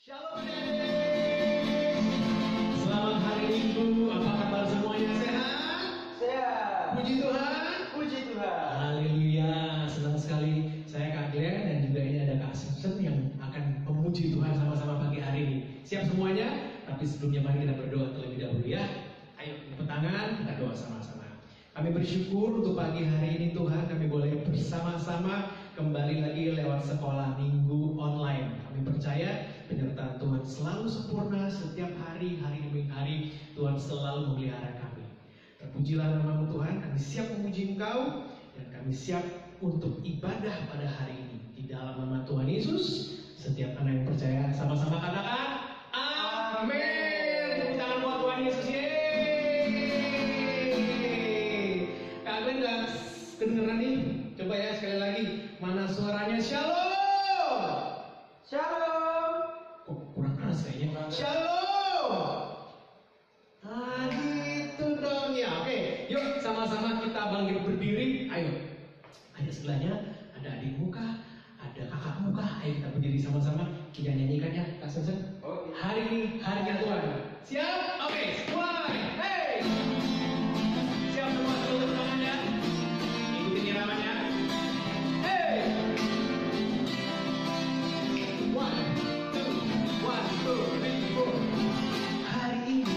Shalom adik-adik. Selamat hari Minggu. Apa kabar semuanya? Sehat? Sehat. Puji Tuhan. Puji Tuhan. Haleluya. Senang sekali. Saya Kak Glenn dan juga ini ada Kak Simpson yang akan memuji Tuhan sama-sama pagi hari ini. Siap semuanya? Tapi sebelumnya mari kita berdoa terlebih dahulu ya. Ayo lipat tangan, kita doa sama-sama. Kami bersyukur untuk pagi hari ini Tuhan, kami boleh bersama-sama kembali lagi lewat sekolah minggu online. Kami percaya penyertaan Tuhan selalu sempurna setiap hari demi hari. Tuhan selalu memelihara kami. Terpujilah namamu Tuhan, kami siap memuji Engkau dan kami siap untuk ibadah pada hari ini. Di dalam nama Tuhan Yesus, setiap anak yang percaya sama-sama katakan amin. Tepuk tangan buat Tuhan Yesus. Kalian nggak kedengeran nih? Coba ya sekali lagi. Mana suaranya? Shalom. Shalom. Kok kurang keras kayaknya? Shalom. Gitu dong ya. Oke, yuk sama-sama kita bangkit berdiri. Ayo. Ada sebelahnya, ada adik muka, ada kakak muka. Ayo kita berdiri sama-sama. Kita nyanyikan ya, Kak Sensen. Oh, iya. Hari ini harinya Tuhan. Siap? Oke, mulai. Hey. Siap semua seluruh tangannya. Ikutin iramanya. Hey. One, two, three, four. Hari ini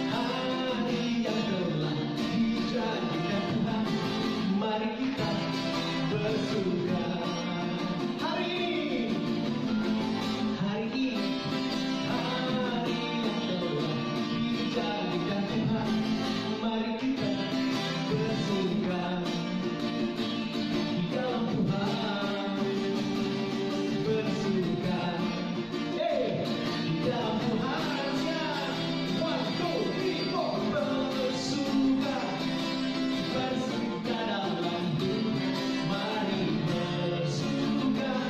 hari yang telah dijadikan Tuhan. Mari kita bersyukur. Hari ini hari yang telah dijadikan Tuhan. Mari kita bersyukur di dalam Tuhan. Bersyukur, di dalam Tuhan ya. One, two, three, four. Bersyukur, bersyukur dalam Tuhan. Mari bersyukur,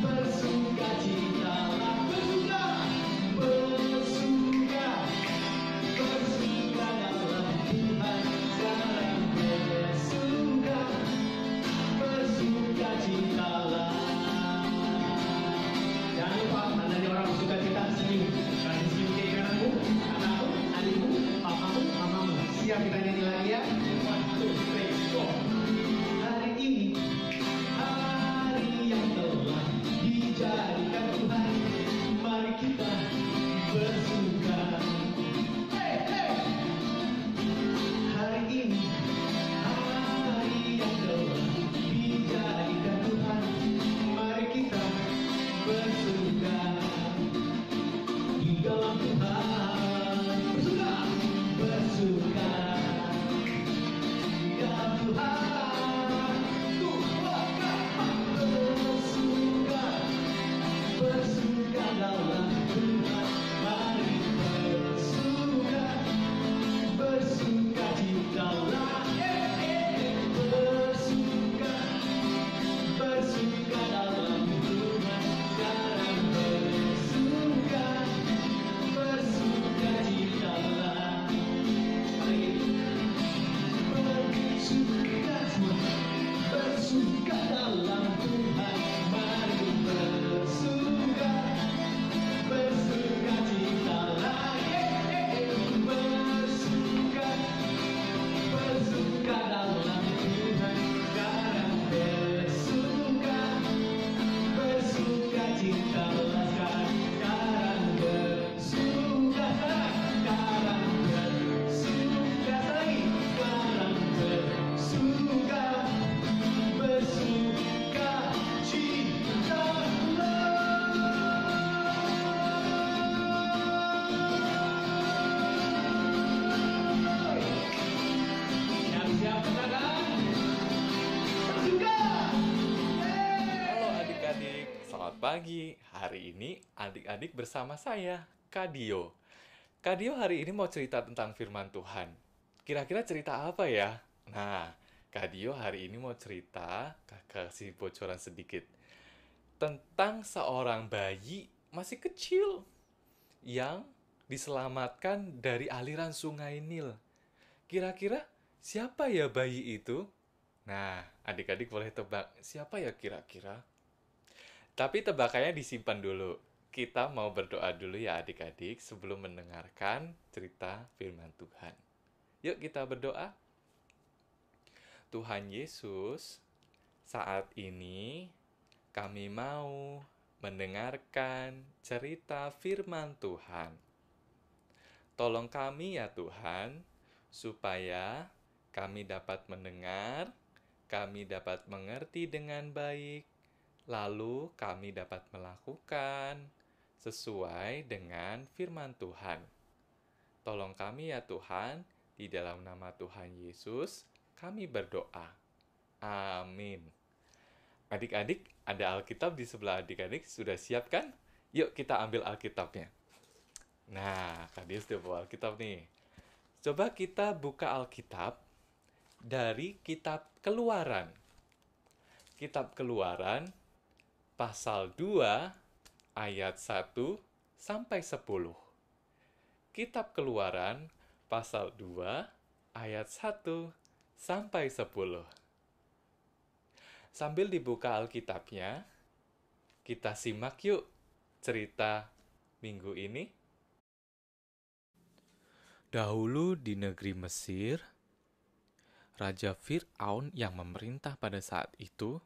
bersuka citalah. Bersyukur, bersyukur dalam Tuhan. Sekarang bersyukur, bersuka citalah. Jangan lupa tandanya orang bersuka cita senyum. Kasih senyum kiri kananmu, anakmu, adikmu, papamu, mamamu. Siap kita nyanyi lagi ya. One, two, three, four. Hari ini hari yang telah dijadikan Tuhan. Mari kita bersuka. Hey, hey. Hari ini hari yang telah dijadikan Tuhan. Mari kita bersuka di dalam Tuhan. Bersuka, bersuka di dalam Tuhan. Bersuka, bersuka dalam Tuhan. Mari bersuka, bersuka citalah. Bersuka, bersuka dalam Tuhan. Sekarang bersuka, bersuka citalah. Bersuka semua, bersuka dalam Tuhan. Mari bersuka, bersuka citalah. Bersuka, bersuka dalam Tuhan. Sekarang bersuka, bersuka citalah. Sekarang bersuka, sekarang bersuka lagi. Sekarang bersuka, bersuka citalah. Siap-siap katakan bersuka. Halo adik-adik, selamat pagi. Hari ini adik-adik bersama saya, Kadio. Kadio hari ini mau cerita tentang firman Tuhan. Kira-kira cerita apa ya? Nah, Kadio hari ini mau cerita, kasih bocoran sedikit, tentang seorang bayi masih kecil yang diselamatkan dari aliran sungai Nil. Kira-kira siapa ya bayi itu? Nah, adik-adik boleh tebak siapa ya kira-kira? Tapi tebakannya disimpan dulu. kita mau berdoa dulu ya adik-adik sebelum mendengarkan cerita firman Tuhan. Yuk kita berdoa. Tuhan Yesus, saat ini kami mau mendengarkan cerita firman Tuhan. Tolong kami ya Tuhan, supaya kami dapat mendengar, kami dapat mengerti dengan baik, lalu kami dapat melakukan sesuai dengan firman Tuhan. Tolong kami ya Tuhan, di dalam nama Tuhan Yesus, kami berdoa. Amin. Adik-adik, ada Alkitab di sebelah adik-adik, sudah siap kan? Yuk kita ambil Alkitabnya. Nah, Kak Dia sudah bawa Alkitab nih. Coba kita buka Alkitab dari kitab Keluaran. Kitab Keluaran, pasal 2, ayat 1 sampai 10. Kitab Keluaran, pasal 2, ayat 1 sampai 10. Sambil dibuka Alkitabnya, kita simak yuk cerita minggu ini. Dahulu di negeri Mesir, Raja Fir'aun yang memerintah pada saat itu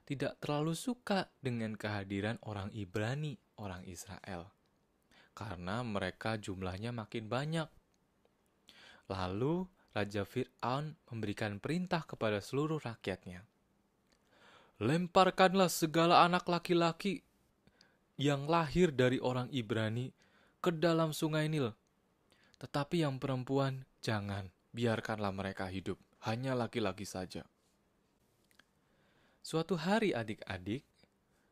tidak terlalu suka dengan kehadiran orang Ibrani, orang Israel, karena mereka jumlahnya makin banyak. Lalu Raja Fir'aun memberikan perintah kepada seluruh rakyatnya. Lemparkanlah segala anak laki-laki yang lahir dari orang Ibrani ke dalam sungai Nil. Tetapi yang perempuan jangan, biarkanlah mereka hidup, hanya laki-laki saja. Suatu hari adik-adik,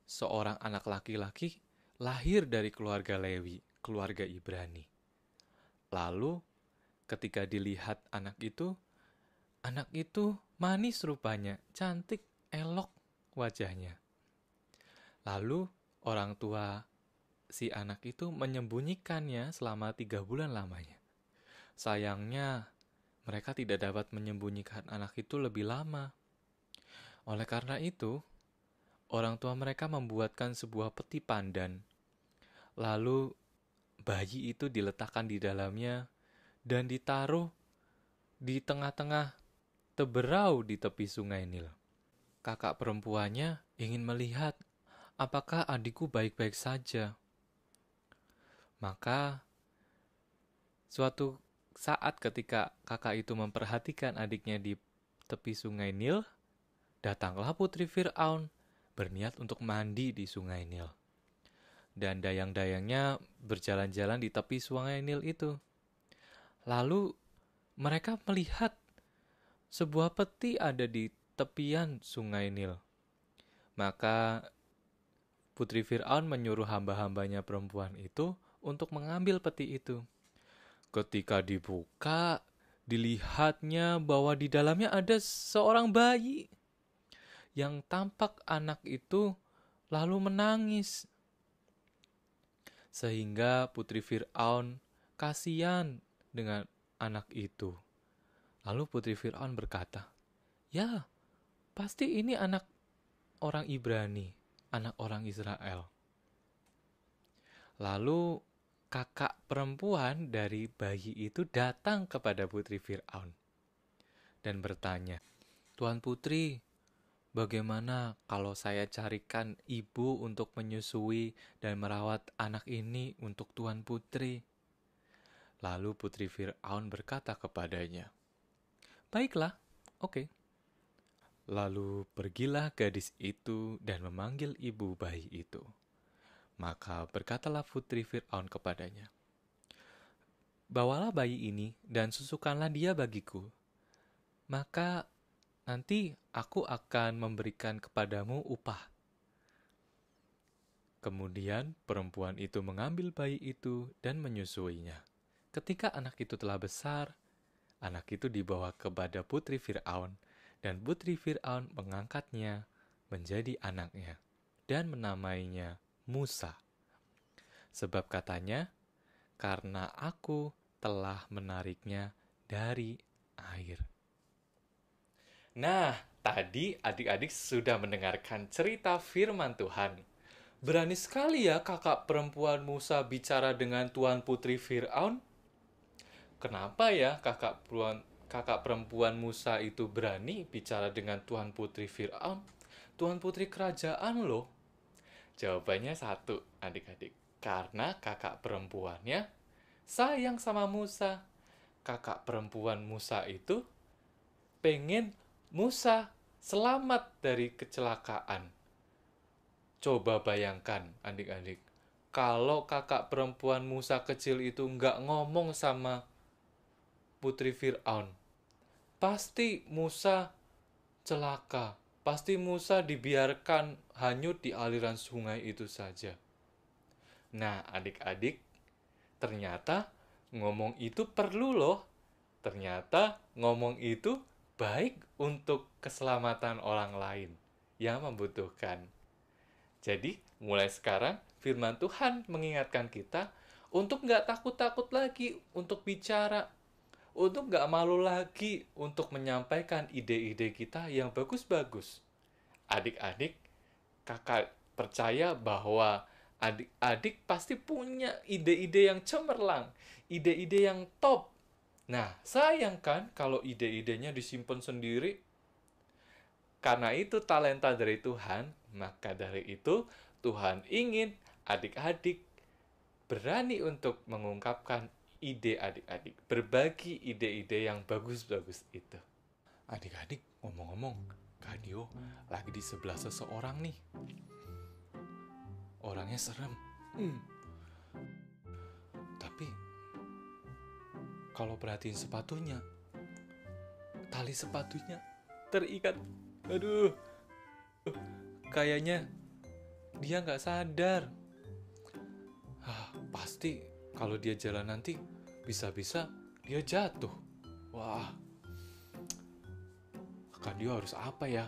seorang anak laki-laki lahir dari keluarga Lewi, keluarga Ibrani. Lalu ketika dilihat anak itu manis rupanya, cantik, elok wajahnya. Lalu orang tua si anak itu menyembunyikannya selama 3 bulan lamanya. Sayangnya, mereka tidak dapat menyembunyikan anak itu lebih lama. Oleh karena itu, orang tua mereka membuatkan sebuah peti pandan. Lalu, bayi itu diletakkan di dalamnya dan ditaruh di tengah-tengah teberau di tepi sungai Nil. Kakak perempuannya ingin melihat apakah adikku baik-baik saja. Maka, suatu saat ketika kakak itu memperhatikan adiknya di tepi sungai Nil, datanglah putri Fir'aun berniat untuk mandi di sungai Nil. Dan dayang-dayangnya berjalan-jalan di tepi sungai Nil itu. Lalu mereka melihat sebuah peti ada di tepian sungai Nil. Maka putri Fir'aun menyuruh hamba-hambanya perempuan itu untuk mengambil peti itu. Ketika dibuka, dilihatnya bahwa di dalamnya ada seorang bayi. Yang tampak anak itu lalu menangis. Sehingga putri Fir'aun kasihan dengan anak itu. Lalu putri Fir'aun berkata, "Ya, pasti ini anak orang Ibrani, anak orang Israel." Lalu kakak perempuan dari bayi itu datang kepada putri Fir'aun dan bertanya, "Tuan putri, bagaimana kalau saya carikan ibu untuk menyusui dan merawat anak ini untuk Tuan putri?" Lalu putri Fir'aun berkata kepadanya, "Baiklah, oke." Lalu pergilah gadis itu dan memanggil ibu bayi itu. Maka berkatalah putri Fir'aun kepadanya, "Bawalah bayi ini dan susukanlah dia bagiku. Maka nanti aku akan memberikan kepadamu upah." Kemudian perempuan itu mengambil bayi itu dan menyusuinya. Ketika anak itu telah besar, anak itu dibawa kepada putri Fir'aun, dan putri Fir'aun mengangkatnya menjadi anaknya dan menamainya Musa. Sebab katanya, "Karena aku telah menariknya dari air." Nah, tadi adik-adik sudah mendengarkan cerita firman Tuhan. Berani sekali ya kakak perempuan Musa bicara dengan Tuan Putri Fir'aun. Kenapa ya kakak perempuan Musa itu berani bicara dengan Tuan Putri Fir'aun? Tuan Putri kerajaan loh. Jawabannya satu, adik-adik. Karena kakak perempuannya sayang sama Musa. Kakak perempuan Musa itu pengen Musa selamat dari kecelakaan. Coba bayangkan adik-adik, kalau kakak perempuan Musa kecil itu nggak ngomong sama Putri Fir'aun, pasti Musa celaka. Pasti Musa dibiarkan hanyut di aliran sungai itu saja. Nah, adik-adik, ternyata ngomong itu perlu loh. Ternyata ngomong itu baik untuk keselamatan orang lain yang membutuhkan. Jadi, mulai sekarang firman Tuhan mengingatkan kita untuk nggak takut-takut lagi untuk bicara, untuk nggak malu lagi untuk menyampaikan ide-ide kita yang bagus-bagus. Adik-adik, kakak percaya bahwa adik-adik pasti punya ide-ide yang cemerlang, ide-ide yang top. Nah, sayang kan kalau ide-idenya disimpan sendiri. Karena itu talenta dari Tuhan, maka dari itu Tuhan ingin adik-adik berani untuk mengungkapkan ide adik-adik, berbagi ide-ide yang bagus-bagus itu. Adik-adik, ngomong-ngomong, Kak Dio lagi di sebelah seseorang nih. Orangnya serem. Tapi kalau perhatiin sepatunya, tali sepatunya terikat. Aduh, kayaknya dia nggak sadar. Pasti kalau dia jalan nanti bisa-bisa dia jatuh. Wah, Kak Dio harus apa ya?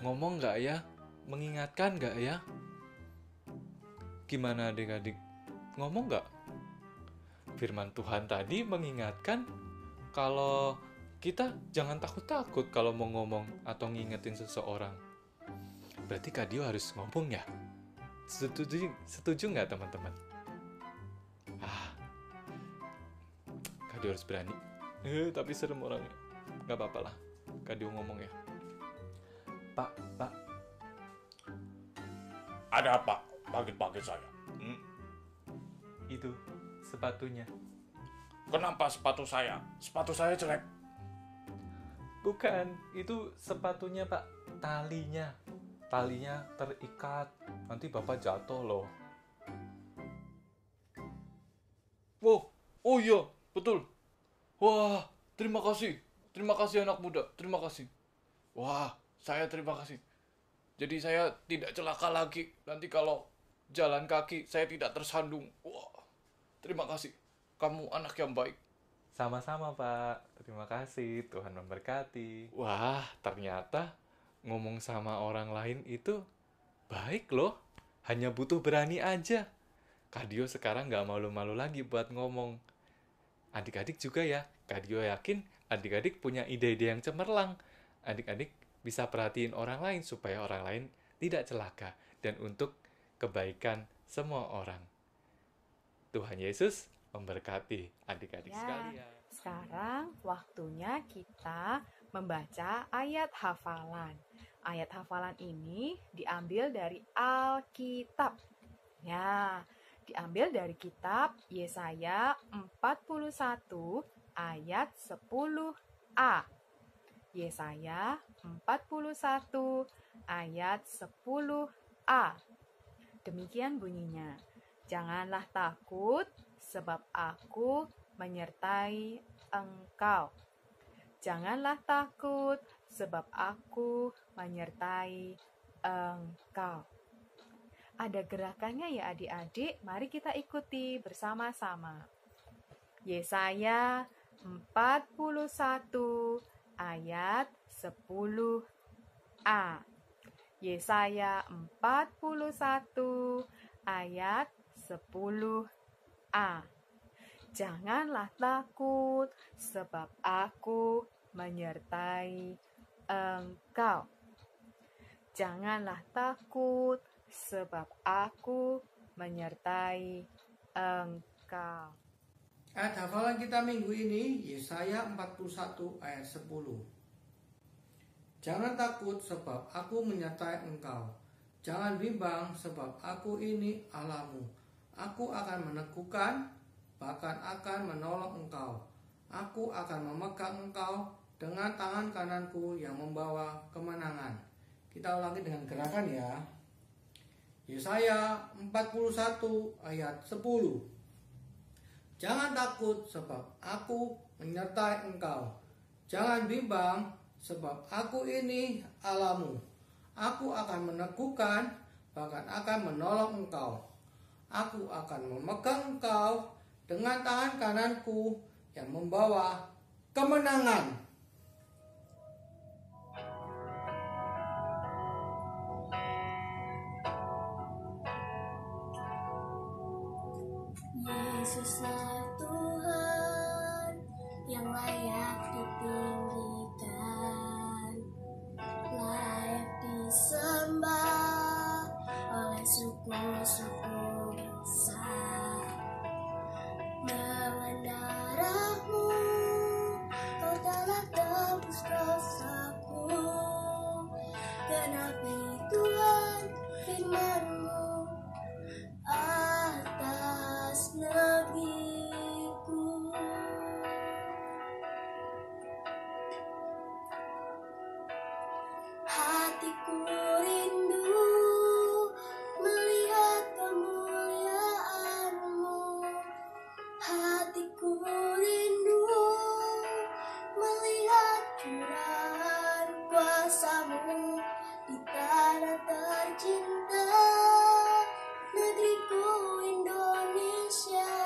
Ngomong nggak ya? Mengingatkan nggak ya? Gimana adik-adik? Ngomong nggak? Firman Tuhan tadi mengingatkan kalau kita jangan takut-takut kalau mau ngomong atau ngingetin seseorang. Berarti Kak Dio harus ngomong ya? Setuju nggak teman-teman? Kak Dio harus berani. Tapi serem orangnya. Nggak apa-apa lah. Kak Dio ngomong ya. Pak. Ada apa pagi-pagi saya? Itu sepatunya. Kenapa sepatu saya? Sepatu saya jelek. Bukan, itu sepatunya Pak. Talinya terikat. Nanti Bapak jatuh loh. Oh iya, betul. Wah, terima kasih. Terima kasih anak muda, terima kasih. Wah, saya terima kasih. Jadi saya tidak celaka lagi. Nanti kalau jalan kaki saya tidak tersandung. Wah, terima kasih. Kamu anak yang baik. Sama-sama Pak, terima kasih, Tuhan memberkati. Wah, ternyata ngomong sama orang lain itu baik loh. Hanya butuh berani aja. Kak Dio sekarang gak malu-malu lagi buat ngomong. Adik-adik juga ya, Kak Dio yakin adik-adik punya ide-ide yang cemerlang. Adik-adik bisa perhatiin orang lain supaya orang lain tidak celaka dan untuk kebaikan semua orang. Tuhan Yesus memberkati adik-adik sekalian. Sekarang waktunya kita membaca ayat hafalan. Ayat hafalan ini diambil dari Alkitab. Ya, diambil dari kitab Yesaya 41 ayat 10a. Yesaya 41 ayat 10a. Demikian bunyinya. Janganlah takut, sebab aku menyertai engkau. Janganlah takut, sebab aku menyertai engkau. Ada gerakannya ya adik-adik, mari kita ikuti bersama-sama. Yesaya 41 ayat 10a. Yesaya 41 ayat 10a. Janganlah takut, sebab aku menyertai engkau. Janganlah takut, sebab aku menyertai engkau. Ayat hafalan kita minggu ini Yesaya 41 ayat 10. Jangan takut sebab aku menyertai engkau. Jangan bimbang sebab aku ini Allahmu. Aku akan meneguhkan, bahkan akan menolong engkau. Aku akan memegang engkau dengan tangan kananku yang membawa kemenangan. Kita ulangi dengan gerakan ya. Yesaya 41 ayat 10. Jangan takut sebab aku menyertai engkau. Jangan bimbang sebab aku ini Allahmu. Aku akan meneguhkan, bahkan akan menolong engkau. Aku akan memegang engkau dengan tangan kananku yang membawa kemenangan. Yesuslah Tuhan yang layak ditinggikan, layak disembah oleh suku-suku bangsa. Dengan darah-Mu Kau telah tebus dosaku. Genapi Tuhan firman-Mu atas negeriku. Hatiku rindu melihat kemuliaan-Mu. Hatiku rindu melihat curahan kuasa-Mu di tanah tercinta, negeriku Indonesia.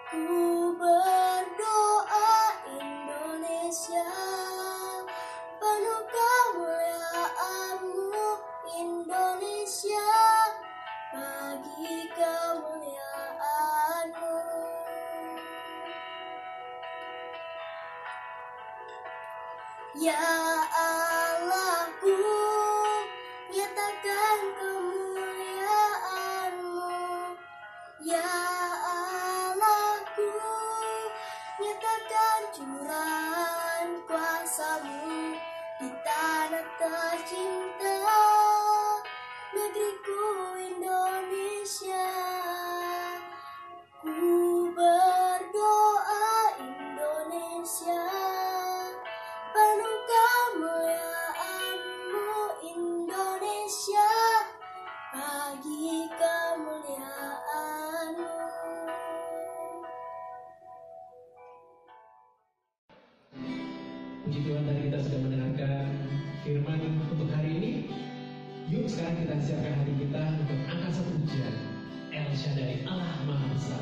Ku berdoa Indonesia, penuh kemuliaan-Mu Indonesia, bagi kemuliaan-Mu. Ya Allahku, nyatakan kemuliaan-Mu. Ya Allahku, nyatakan curahan kuasa-Mu di tanah tercinta, negeriku Indonesia. Ku berdoa Indonesia, penuh kemuliaan-Mu Indonesia, bagi kemuliaan-Mu. Puji Tuhan, tadi kita sudah mendengarkan firman untuk hari ini. Yuk sekarang kita siapkan hati kita untuk angkat satu pujian. El Shaddai, Allah Maha Besar.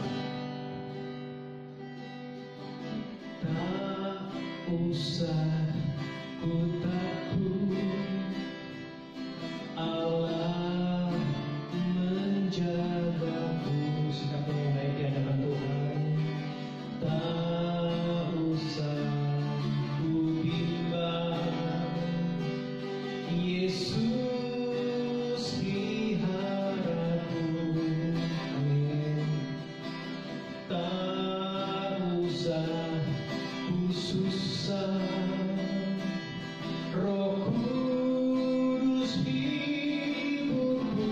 Tak usah ku takut, Allah menjagaku. Sikap yang baik di hadapan Tuhan. Tak usah ku bimbang, Yesus peliharaku. Amin. Tak usah ku susah, Roh Kudus hiburku.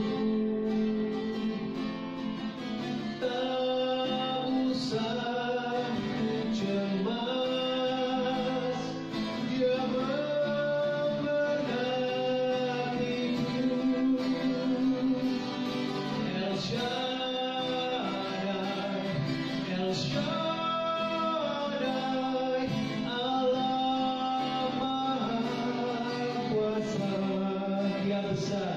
Tak usah ku cemas, Dia memberkatiku. El Shaddai, El Shaddai, Allah Maha Kuasa, Dia besar.